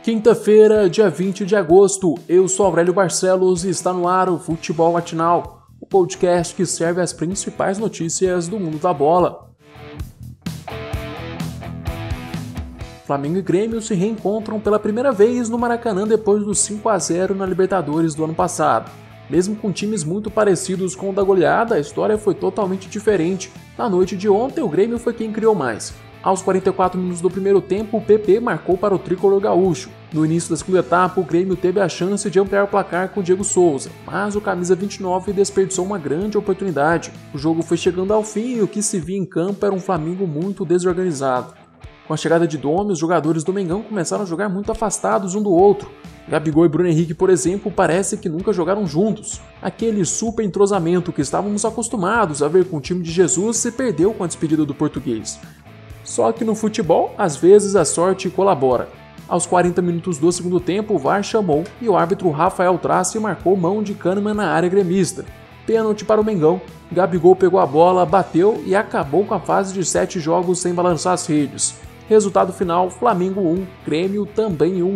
Quinta-feira, dia 20 de agosto, eu sou Aurélio Barcelos e está no ar o Futebol Matinal, o podcast que serve as principais notícias do mundo da bola. Flamengo e Grêmio se reencontram pela primeira vez no Maracanã depois do 5-0 na Libertadores do ano passado. Mesmo com times muito parecidos com o da goleada, a história foi totalmente diferente. Na noite de ontem, o Grêmio foi quem criou mais. Aos 44 minutos do primeiro tempo, o PP marcou para o tricolor gaúcho. No início da segunda etapa, o Grêmio teve a chance de ampliar o placar com o Diego Souza, mas o camisa 29 desperdiçou uma grande oportunidade. O jogo foi chegando ao fim e o que se via em campo era um Flamengo muito desorganizado. Com a chegada de Domi, os jogadores do Mengão começaram a jogar muito afastados um do outro. Gabigol e Bruno Henrique, por exemplo, parece que nunca jogaram juntos. Aquele super entrosamento que estávamos acostumados a ver com o time de Jesus se perdeu com a despedida do português. Só que no futebol, às vezes a sorte colabora. Aos 40 minutos do segundo tempo, o VAR chamou e o árbitro Rafael Trace marcou mão de Kahneman na área gremista. Pênalti para o Mengão, Gabigol pegou a bola, bateu e acabou com a fase de 7 jogos sem balançar as redes. Resultado final, Flamengo 1, Grêmio também 1.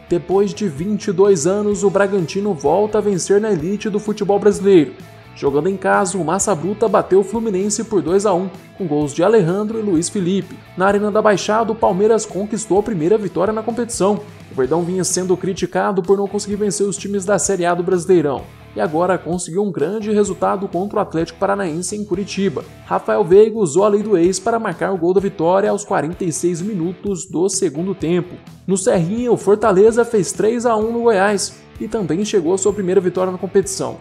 Depois de 22 anos, o Bragantino volta a vencer na elite do futebol brasileiro. Jogando em casa, o Massa Bruta bateu o Fluminense por 2-1, com gols de Alejandro e Luiz Felipe. Na Arena da Baixada, o Palmeiras conquistou a primeira vitória na competição. O Verdão vinha sendo criticado por não conseguir vencer os times da Série A do Brasileirão, e agora conseguiu um grande resultado contra o Atlético Paranaense em Curitiba. Rafael Veiga usou a lei do ex para marcar o gol da vitória aos 46 minutos do segundo tempo. No Serrinha, o Fortaleza fez 3-1 no Goiás e também chegou à sua primeira vitória na competição.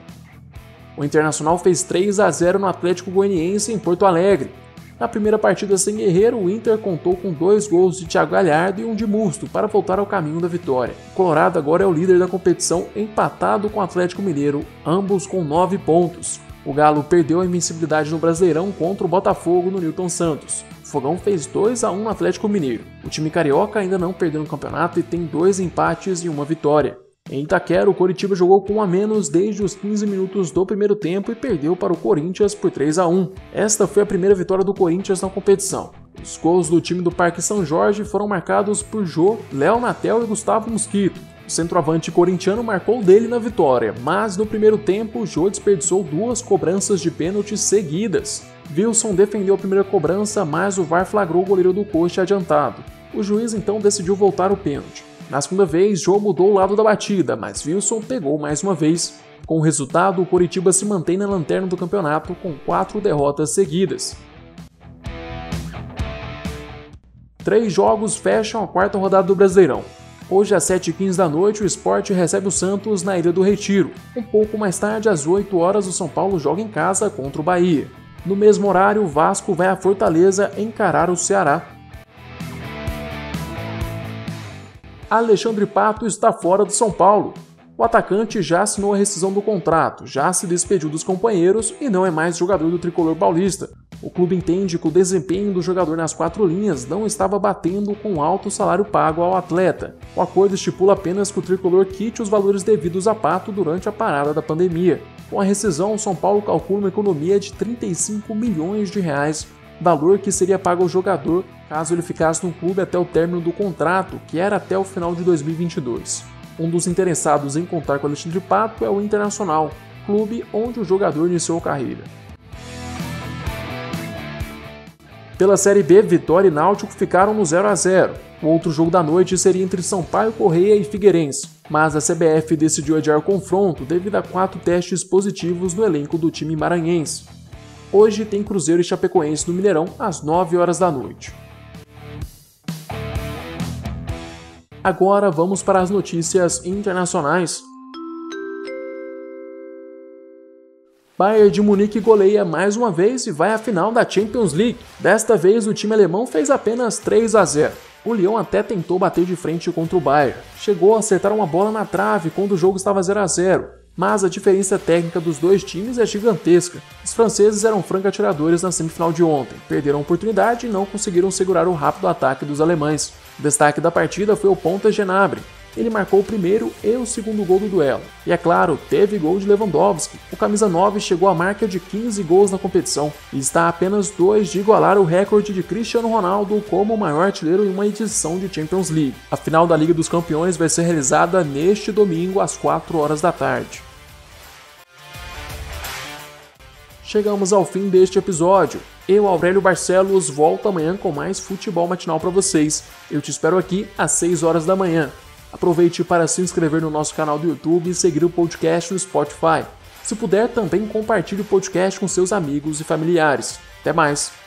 O Internacional fez 3-0 no Atlético Goianiense em Porto Alegre. Na primeira partida sem Guerreiro, o Inter contou com 2 gols de Thiago Galhardo e um de Musto para voltar ao caminho da vitória. O Colorado agora é o líder da competição, empatado com o Atlético Mineiro, ambos com 9 pontos. O Galo perdeu a invencibilidade no Brasileirão contra o Botafogo no Newton Santos. O Fogão fez 2-1 no Atlético Mineiro. O time carioca ainda não perdeu no campeonato e tem 2 empates e 1 vitória. Em Itaquera, o Coritiba jogou com 1 a menos desde os 15 minutos do primeiro tempo e perdeu para o Corinthians por 3-1. Esta foi a primeira vitória do Corinthians na competição. Os gols do time do Parque São Jorge foram marcados por Jô, Léo Natel e Gustavo Mosquito. O centroavante corintiano marcou dele na vitória, mas no primeiro tempo, Jô desperdiçou 2 cobranças de pênalti seguidas. Wilson defendeu a primeira cobrança, mas o VAR flagrou o goleiro do Coxa adiantado. O juiz então decidiu voltar o pênalti. Na segunda vez, Jô mudou o lado da batida, mas Wilson pegou mais uma vez. Com o resultado, o Coritiba se mantém na lanterna do campeonato com 4 derrotas seguidas. 3 jogos fecham a 4ª rodada do Brasileirão. Hoje, às 7h15 da noite, o Sport recebe o Santos na Ilha do Retiro. Um pouco mais tarde, às 8 horas, o São Paulo joga em casa contra o Bahia. No mesmo horário, o Vasco vai à Fortaleza encarar o Ceará. Alexandre Pato está fora do São Paulo. O atacante já assinou a rescisão do contrato, já se despediu dos companheiros e não é mais jogador do tricolor paulista. O clube entende que o desempenho do jogador nas 4 linhas não estava batendo com o alto salário pago ao atleta. O acordo estipula apenas que o tricolor quite os valores devidos a Pato durante a parada da pandemia. Com a rescisão, o São Paulo calcula uma economia de 35 milhões de reais, valor que seria pago ao jogador caso ele ficasse no clube até o término do contrato, que era até o final de 2022. Um dos interessados em contar com Alexandre Pato é o Internacional, clube onde o jogador iniciou a carreira. Pela Série B, Vitória e Náutico ficaram no 0-0. O outro jogo da noite seria entre Sampaio Corrêa e Figueirense, mas a CBF decidiu adiar o confronto devido a 4 testes positivos no elenco do time maranhense. Hoje tem Cruzeiro e Chapecoense no Mineirão às 9 horas da noite. Agora vamos para as notícias internacionais. Bayern de Munique goleia mais uma vez e vai à final da Champions League. Desta vez o time alemão fez apenas 3-0. O Lyon até tentou bater de frente contra o Bayern. Chegou a acertar uma bola na trave quando o jogo estava 0-0. Mas a diferença técnica dos 2 times é gigantesca. Os franceses eram franco-atiradores na semifinal de ontem, perderam a oportunidade e não conseguiram segurar o rápido ataque dos alemães. O destaque da partida foi o ponta Gnabry. ele marcou o primeiro e o segundo gol do duelo. E é claro, teve gol de Lewandowski. O camisa 9 chegou à marca de 15 gols na competição e está a apenas 2 de igualar o recorde de Cristiano Ronaldo como o maior artilheiro em uma edição de Champions League. A final da Liga dos Campeões vai ser realizada neste domingo às 4 horas da tarde. Chegamos ao fim deste episódio. Eu, Aurélio Barcelos, volto amanhã com mais futebol matinal para vocês. Eu te espero aqui às 6 horas da manhã. Aproveite para se inscrever no nosso canal do YouTube e seguir o podcast no Spotify. Se puder, também compartilhe o podcast com seus amigos e familiares. Até mais!